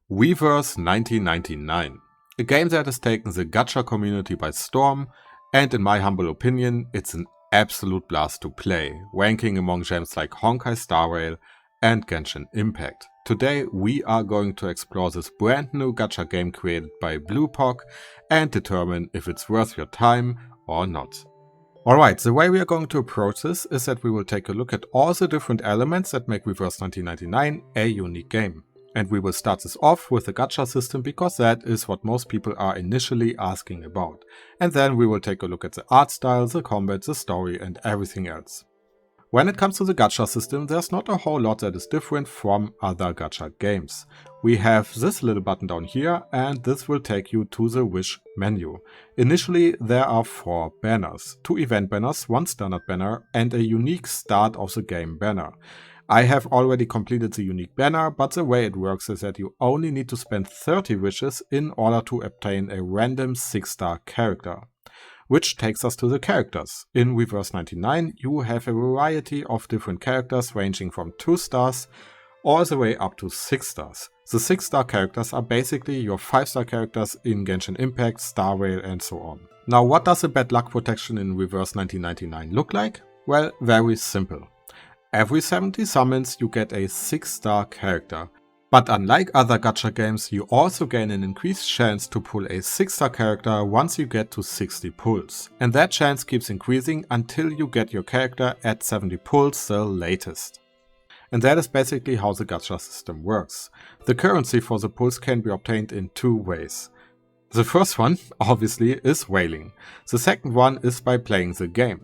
Weverse 1999, a game that has taken the gacha community by storm, and in my humble opinion, it's an absolute blast to play, ranking among gems like Honkai Star Rail and Genshin Impact. Today we are going to explore this brand new gacha game created by Bluepoch and determine if it's worth your time or not. Alright, the way we are going to approach this is that we will take a look at all the different elements that make Weverse 1999 a unique game. And we will start this off with the gacha system because that is what most people are initially asking about. And then we will take a look at the art style, the combat, the story and everything else. When it comes to the gacha system, there's not a whole lot that is different from other gacha games. We have this little button down here and this will take you to the wish menu. Initially there are 4 banners, 2 event banners, 1 standard banner and a unique start of the game banner. I have already completed the unique banner, but the way it works is that you only need to spend 30 wishes in order to obtain a random 6-star character. Which takes us to the characters. In Weverse 99 you have a variety of different characters ranging from 2 stars all the way up to 6 stars. The 6-star characters are basically your 5-star characters in Genshin Impact, Star Rail and so on. Now what does the bad luck protection in Weverse 1999 look like? Well, very simple. Every 70 summons you get a 6-star character. But unlike other gacha games, you also gain an increased chance to pull a 6-star character once you get to 60 pulls. And that chance keeps increasing until you get your character at 70 pulls the latest. And that is basically how the gacha system works. The currency for the pulls can be obtained in 2 ways. The first one, obviously, is whaling. The second one is by playing the game.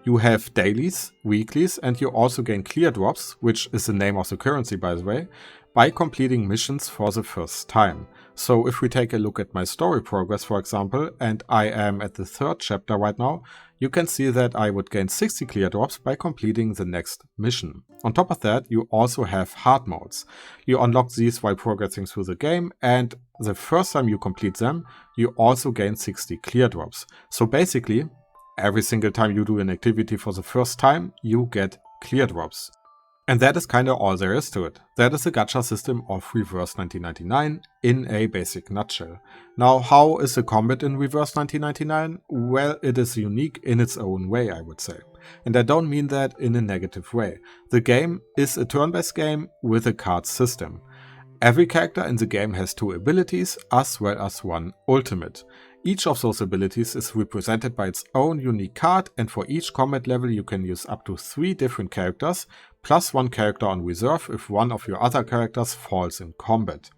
You have dailies, weeklies, and you also gain clear drops, which is the name of the currency by the way, by completing missions for the first time. So if we take a look at my story progress for example, and I am at the 3rd chapter right now, you can see that I would gain 60 clear drops by completing the next mission. On top of that, you also have hard modes. You unlock these while progressing through the game, and the first time you complete them, you also gain 60 clear drops. So basically, every single time you do an activity for the first time, you get clear drops. And that is kinda all there is to it. That is the gacha system of Weverse 1999 in a basic nutshell. Now, how is the combat in Weverse 1999? Well, it is unique in its own way, I would say. And I don't mean that in a negative way. The game is a turn-based game with a card system. Every character in the game has 2 abilities as well as 1 ultimate. Each of those abilities is represented by its own unique card, and for each combat level you can use up to 3 different characters, plus 1 character on reserve if one of your other characters falls in combat.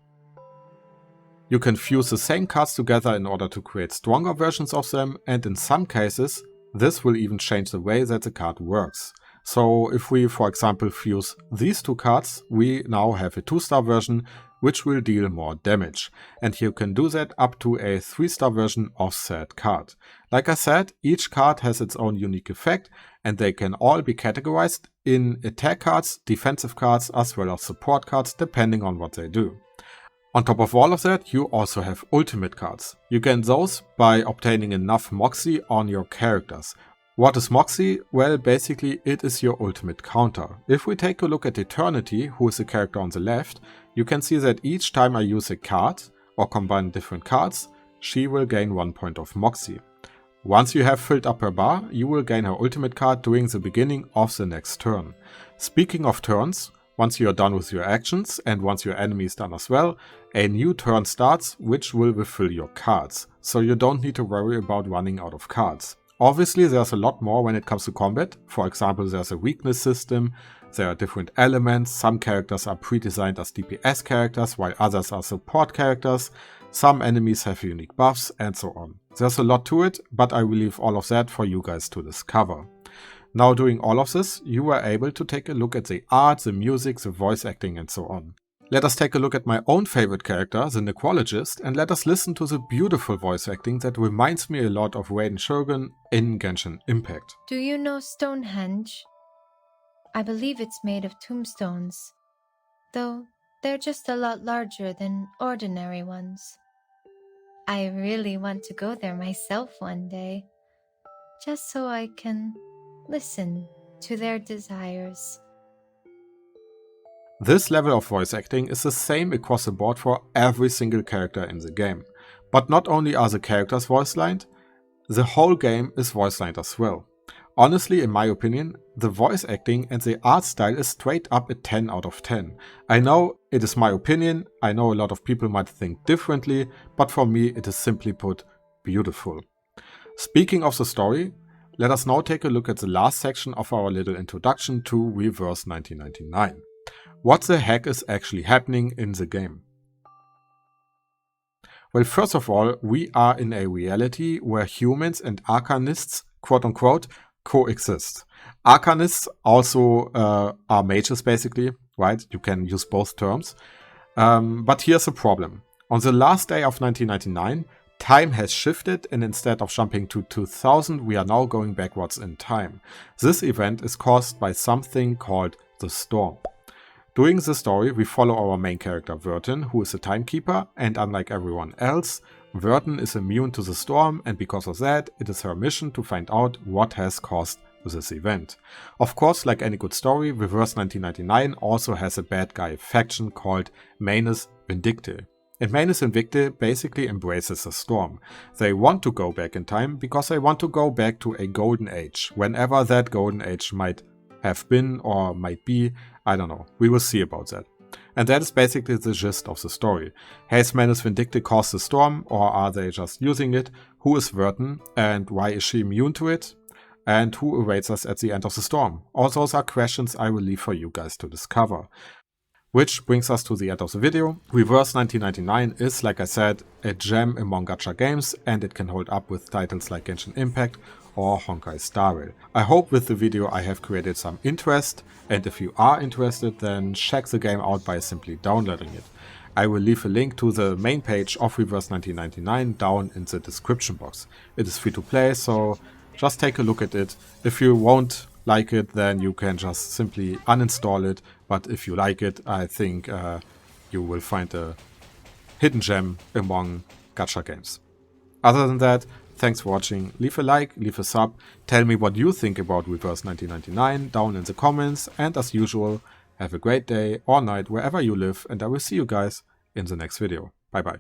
You can fuse the same cards together in order to create stronger versions of them, and in some cases this will even change the way that the card works. So if we for example fuse these 2 cards, we now have a 2-star version which will deal more damage. And you can do that up to a 3-star version of said card. Like I said, each card has its own unique effect and they can all be categorized in attack cards, defensive cards as well as support cards depending on what they do. On top of all of that, you also have ultimate cards. You gain those by obtaining enough Moxie on your characters. What is Moxie? Well, basically it is your ultimate counter. If we take a look at Eternity, who is the character on the left, you can see that each time I use a card or combine different cards, she will gain 1 point of Moxie. Once you have filled up her bar, you will gain her ultimate card during the beginning of the next turn. Speaking of turns, once you are done with your actions and once your enemy is done as well, a new turn starts which will refill your cards. So you don't need to worry about running out of cards. Obviously there's a lot more when it comes to combat. For example, there's a weakness system, there are different elements, some characters are pre-designed as DPS characters while others are support characters, some enemies have unique buffs and so on. There's a lot to it, but I will leave all of that for you guys to discover. Now doing all of this, you were able to take a look at the art, the music, the voice acting and so on. Let us take a look at my own favorite character, the Necrologist, and let us listen to the beautiful voice acting that reminds me a lot of Raiden Shogun in Genshin Impact. Do you know Stonehenge? I believe it's made of tombstones, though they're just a lot larger than ordinary ones. I really want to go there myself one day, just so I can listen to their desires. This level of voice acting is the same across the board for every single character in the game. But not only are the characters voice-lined, the whole game is voice-lined as well. Honestly, in my opinion, the voice acting and the art style is straight up a 10 out of 10. I know it is my opinion, I know a lot of people might think differently, but for me it is simply put beautiful. Speaking of the story, let us now take a look at the last section of our little introduction to Reverse 1999. What the heck is actually happening in the game? Well, first of all, we are in a reality where humans and arcanists, quote unquote, coexist. Arcanists also are mages basically, right? You can use both terms. But here's the problem. On the last day of 1999, time has shifted, and instead of jumping to 2000, we are now going backwards in time. This event is caused by something called the Storm. During the story, we follow our main character Vertin, who is a timekeeper, and unlike everyone else, Vertin is immune to the storm, and because of that, it is her mission to find out what has caused this event. Of course, like any good story, Reverse 1999 also has a bad guy faction called Manus Vindicte. And Manus Vindicte basically embraces the storm. They want to go back in time because they want to go back to a golden age, whenever that golden age might have been or might be, I don't know. We will see about that. And that is basically the gist of the story. Has Manus Vindicte caused the storm, or are they just using it? Who is Vertin, and why is she immune to it? And who awaits us at the end of the storm? All those are questions I will leave for you guys to discover. Which brings us to the end of the video. Reverse 1999 is, like I said, a gem among gacha games, and it can hold up with titles like Genshin Impact or Honkai Star Rail. I hope with the video I have created some interest, and if you are interested, then check the game out by simply downloading it. I will leave a link to the main page of Reverse 1999 down in the description box. It is free to play, so just take a look at it. If you won't like it, then you can just simply uninstall it, but if you like it, I think you will find a hidden gem among gacha games. Other than that, thanks for watching. Leave a like, leave a sub, tell me what you think about Reverse 1999 down in the comments, and as usual, have a great day or night wherever you live, and I will see you guys in the next video. Bye bye.